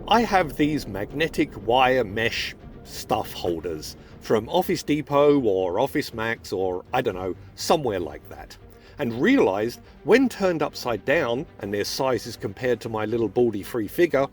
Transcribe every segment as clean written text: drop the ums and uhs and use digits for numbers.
I have these magnetic wire mesh stuff holders from Office Depot or Office Max or I don't know, somewhere like that, and realised when turned upside down and their sizes compared to my little baldy free figure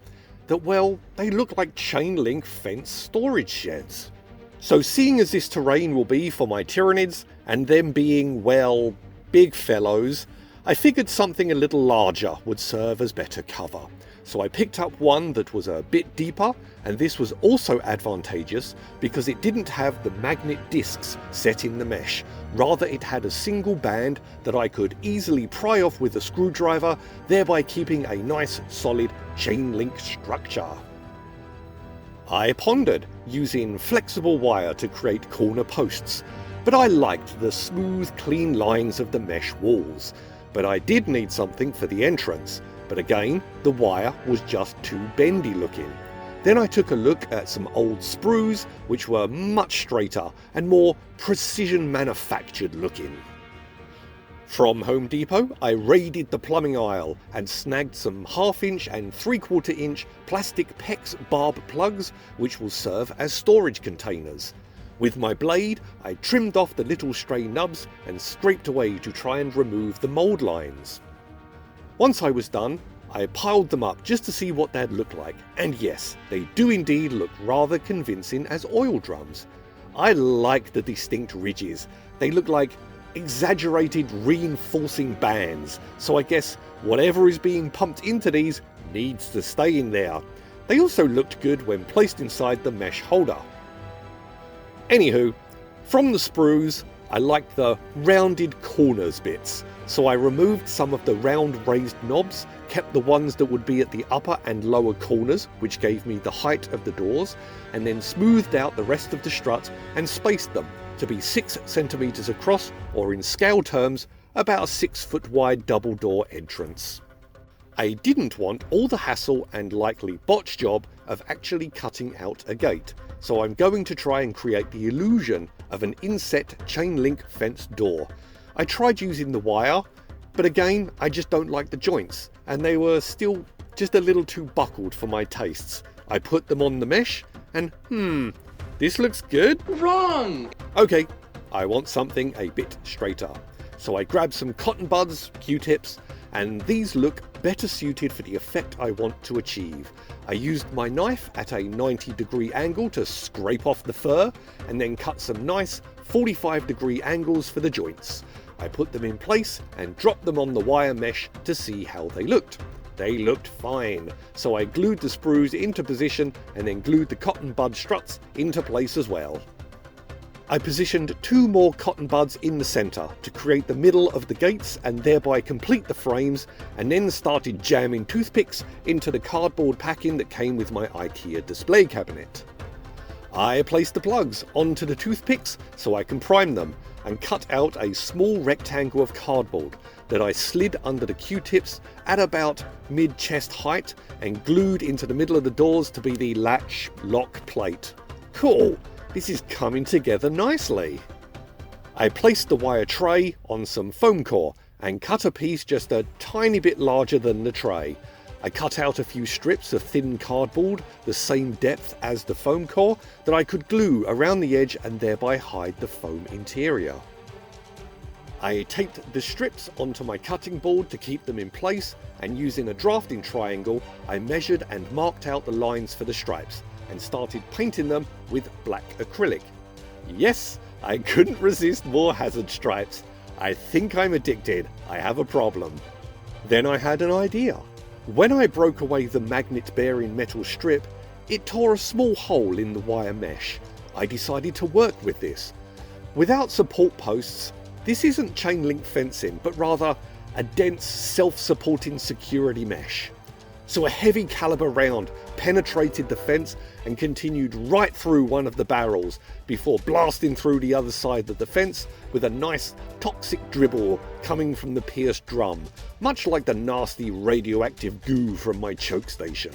that, well, they look like chain link fence storage sheds. So seeing as this terrain will be for my tyrannids and them being, well, big fellows, I figured something a little larger would serve as better cover. So I picked up one that was a bit deeper, and this was also advantageous because it didn't have the magnet discs set in the mesh. Rather, it had a single band that I could easily pry off with a screwdriver, thereby keeping a nice solid chain link structure. I pondered using flexible wire to create corner posts, but I liked the smooth, clean lines of the mesh walls. But I did need something for the entrance. But again, the wire was just too bendy looking. Then I took a look at some old sprues, which were much straighter and more precision manufactured looking. From Home Depot, I raided the plumbing aisle and snagged some 1/2 inch and 3/4 inch plastic PEX barb plugs, which will serve as storage containers. With my blade, I trimmed off the little stray nubs and scraped away to try and remove the mould lines. Once I was done, I piled them up just to see what they'd look like, and yes, they do indeed look rather convincing as oil drums. I like the distinct ridges. They look like exaggerated reinforcing bands, so I guess whatever is being pumped into these needs to stay in there. They also looked good when placed inside the mesh holder. Anywho, from the sprues, I liked the rounded corners bits, so I removed some of the round raised knobs, kept the ones that would be at the upper and lower corners, which gave me the height of the doors, and then smoothed out the rest of the strut and spaced them to be 6 centimeters across, or in scale terms, about a 6-foot wide double door entrance. I didn't want all the hassle and likely botch job of actually cutting out a gate, so I'm going to try and create the illusion of an inset chain link fence door. I tried using the wire, but again, I just don't like the joints, and they were still just a little too buckled for my tastes. I put them on the mesh, and this looks good? Wrong! Okay, I want something a bit straighter. So I grabbed some cotton buds, Q-tips, and these look better suited for the effect I want to achieve. I used my knife at a 90-degree angle to scrape off the fur, and then cut some nice 45-degree angles for the joints. I put them in place and dropped them on the wire mesh to see how they looked. They looked fine, so I glued the sprues into position and then glued the cotton bud struts into place as well. I positioned 2 more cotton buds in the centre to create the middle of the gates and thereby complete the frames, and then started jamming toothpicks into the cardboard packing that came with my IKEA display cabinet. I placed the plugs onto the toothpicks so I can prime them, and cut out a small rectangle of cardboard that I slid under the Q-tips at about mid-chest height and glued into the middle of the doors to be the latch lock plate. Cool, this is coming together nicely. I placed the wire tray on some foam core and cut a piece just a tiny bit larger than the tray. I cut out a few strips of thin cardboard the same depth as the foam core that I could glue around the edge and thereby hide the foam interior. I taped the strips onto my cutting board to keep them in place, and using a drafting triangle I measured and marked out the lines for the stripes and started painting them with black acrylic. Yes, I couldn't resist more hazard stripes. I think I'm addicted. I have a problem. Then I had an idea. When I broke away the magnet-bearing metal strip, it tore a small hole in the wire mesh. I decided to work with this. Without support posts, this isn't chain link fencing, but rather a dense, self-supporting security mesh. So a heavy caliber round penetrated the fence and continued right through one of the barrels before blasting through the other side of the fence with a nice toxic dribble coming from the pierced drum, much like the nasty radioactive goo from my choke station.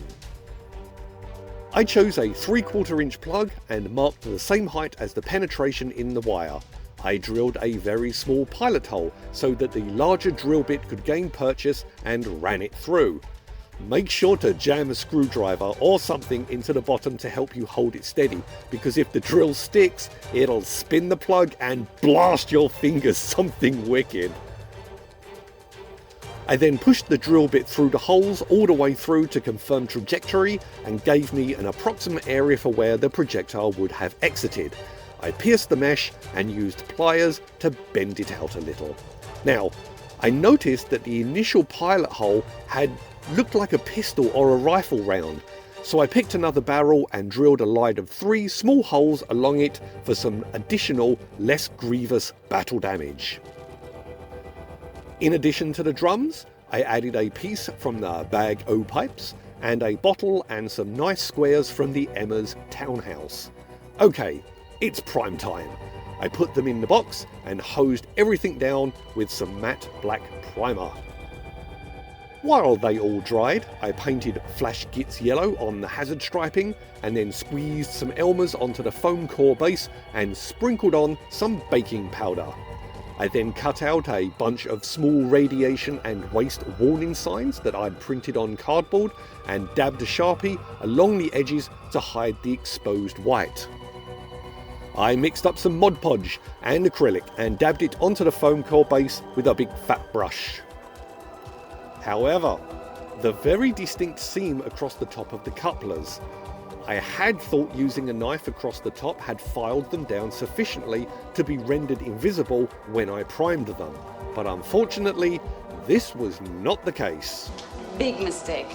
I chose a 3/4 inch plug and marked the same height as the penetration in the wire. I drilled a very small pilot hole so that the larger drill bit could gain purchase and ran it through. Make sure to jam a screwdriver or something into the bottom to help you hold it steady, because if the drill sticks, it'll spin the plug and blast your fingers something wicked. I then pushed the drill bit through the holes all the way through to confirm trajectory and gave me an approximate area for where the projectile would have exited. I pierced the mesh and used pliers to bend it out a little. Now, I noticed that the initial pilot hole had looked like a pistol or a rifle round, so I picked another barrel and drilled a line of 3 small holes along it for some additional, less grievous battle damage. In addition to the drums, I added a piece from the bag O pipes and a bottle and some nice squares from the Emma's townhouse. Okay, it's prime time. I put them in the box and hosed everything down with some matte black primer. While they all dried, I painted Flash Gits yellow on the hazard striping and then squeezed some Elmers onto the foam core base and sprinkled on some baking powder. I then cut out a bunch of small radiation and waste warning signs that I'd printed on cardboard and dabbed a Sharpie along the edges to hide the exposed white. I mixed up some Mod Podge and acrylic and dabbed it onto the foam core base with a big fat brush. However, the very distinct seam across the top of the couplers, I had thought using a knife across the top had filed them down sufficiently to be rendered invisible when I primed them, but unfortunately this was not the case. Big mistake.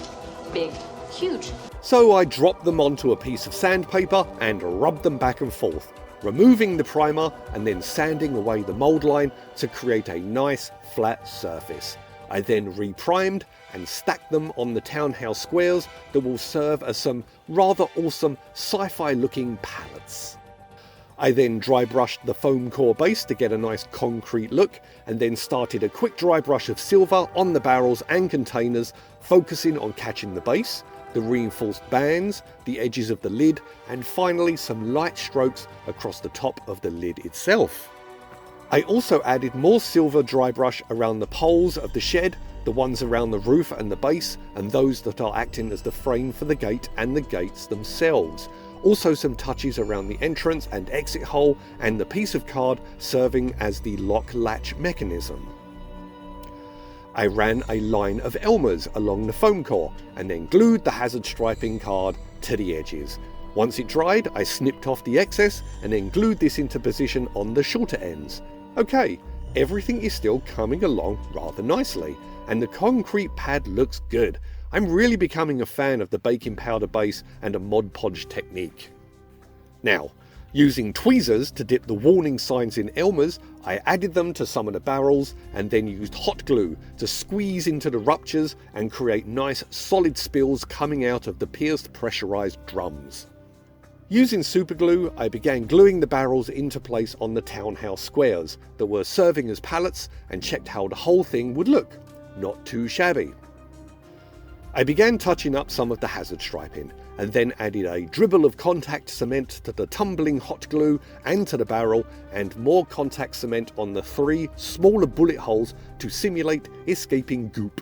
Big. Huge. So I dropped them onto a piece of sandpaper and rubbed them back and forth, removing the primer and then sanding away the mould line to create a nice flat surface. I then reprimed and stacked them on the townhouse squares that will serve as some rather awesome sci-fi looking pallets. I then dry brushed the foam core base to get a nice concrete look and then started a quick dry brush of silver on the barrels and containers, focusing on catching the base, the reinforced bands, the edges of the lid, and finally some light strokes across the top of the lid itself. I also added more silver dry brush around the poles of the shed, the ones around the roof and the base, and those that are acting as the frame for the gate and the gates themselves. Also some touches around the entrance and exit hole and the piece of card serving as the lock latch mechanism. I ran a line of Elmers along the foam core and then glued the hazard striping card to the edges. Once it dried, I snipped off the excess and then glued this into position on the shorter ends. Okay, everything is still coming along rather nicely, and the concrete pad looks good. I'm really becoming a fan of the baking powder base and a Mod Podge technique. Now, using tweezers to dip the warning signs in Elmers, I added them to some of the barrels and then used hot glue to squeeze into the ruptures and create nice solid spills coming out of the pierced pressurized drums. Using superglue, I began gluing the barrels into place on the townhouse squares that were serving as pallets and checked how the whole thing would look. Not too shabby. I began touching up some of the hazard striping and then added a dribble of contact cement to the tumbling hot glue and to the barrel, and more contact cement on the 3 smaller bullet holes to simulate escaping goop.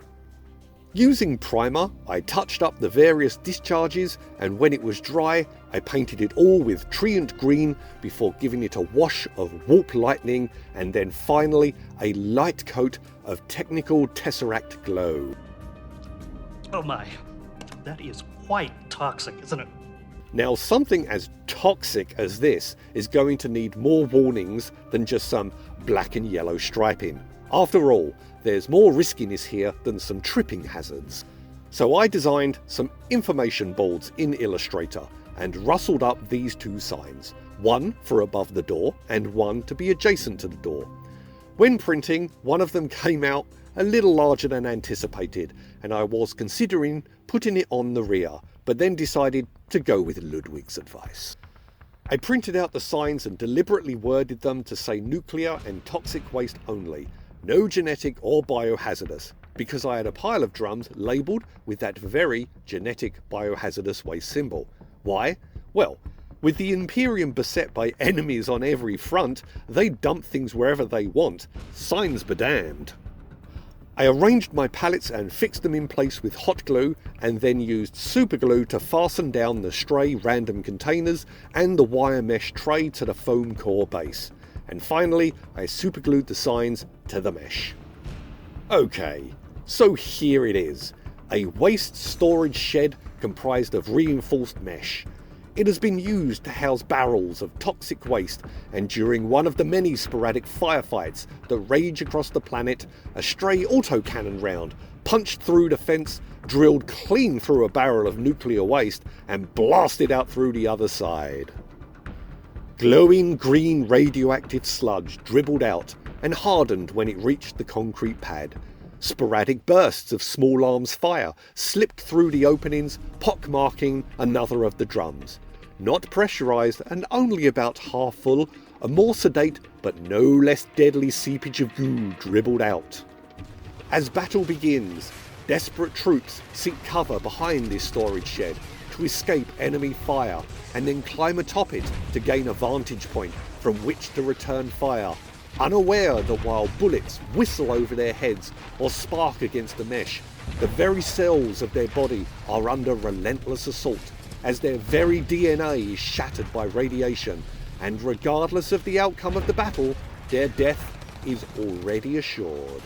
Using primer, I touched up the various discharges, and when it was dry, I painted it all with Treant Green before giving it a wash of Warp Lightning and then finally a light coat of Technical Tesseract Glow. Oh my, that is quite toxic, isn't it? Now, something as toxic as this is going to need more warnings than just some black and yellow striping. After all, there's more riskiness here than some tripping hazards. So I designed some information boards in Illustrator and rustled up these 2 signs, one for above the door and one to be adjacent to the door. When printing, one of them came out a little larger than anticipated, and I was considering putting it on the rear, but then decided to go with Ludwig's advice. I printed out the signs and deliberately worded them to say nuclear and toxic waste only, no genetic or biohazardous, because I had a pile of drums labelled with that very genetic biohazardous waste symbol. Why? Well, with the Imperium beset by enemies on every front, they dump things wherever they want. Signs be damned. I arranged my pallets and fixed them in place with hot glue, and then used super glue to fasten down the stray random containers and the wire mesh tray to the foam core base. And finally, I superglued the signs to the mesh. Okay, so here it is. A waste storage shed comprised of reinforced mesh. It has been used to house barrels of toxic waste, and during one of the many sporadic firefights that rage across the planet, a stray autocannon round punched through the fence, drilled clean through a barrel of nuclear waste, and blasted out through the other side. Glowing green radioactive sludge dribbled out and hardened when it reached the concrete pad. Sporadic bursts of small arms fire slipped through the openings, pockmarking another of the drums. Not pressurised and only about half full, a more sedate but no less deadly seepage of goo dribbled out. As battle begins, desperate troops seek cover behind this storage shed to escape enemy fire, and then climb atop it to gain a vantage point from which to return fire, unaware that while bullets whistle over their heads or spark against the mesh, the very cells of their body are under relentless assault, as their very DNA is shattered by radiation, and regardless of the outcome of the battle, their death is already assured.